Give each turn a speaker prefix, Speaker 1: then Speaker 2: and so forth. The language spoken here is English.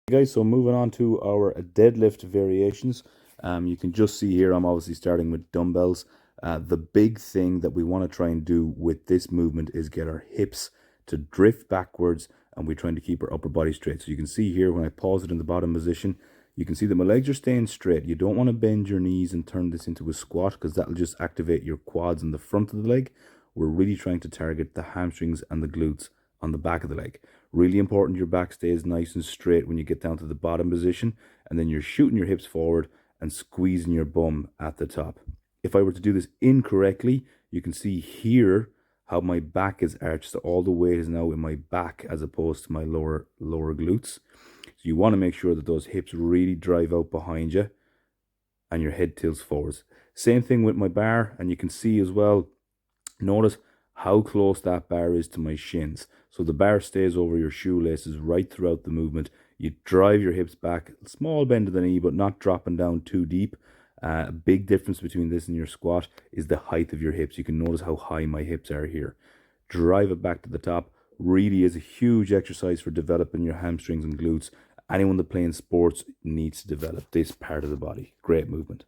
Speaker 1: Guys, so moving on to our deadlift variations. You can just see here I'm obviously starting with dumbbells. The big thing that we want to try and do with this movement is get our hips to drift backwards, and we're trying to keep our upper body straight. So you can see here when I pause it in the bottom position, you can see that my legs are staying straight. You don't want to bend your knees and turn this into a squat, because that'll just activate your quads in the front of the leg. We're really trying to target the hamstrings and the glutes on the back of the leg. Really important your back stays nice and straight when you get down to the bottom position, and then you're shooting your hips forward and squeezing your bum at the top. If I were to do this incorrectly, you can see here how my back is arched, so all the weight is now in my back as opposed to my lower glutes. So you want to make sure that those hips really drive out behind you and your head tilts forwards. Same thing with my bar, and you can see as well, notice how close that bar is to my shins. So the bar stays over your shoelaces right throughout the movement. You drive your hips back, small bend of the knee, but not dropping down too deep. A big difference between this and your squat is the height of your hips. You can notice how high my hips are here. Drive it back to the top. Really is a huge exercise for developing your hamstrings and glutes. Anyone that plays sports needs to develop this part of the body. Great movement.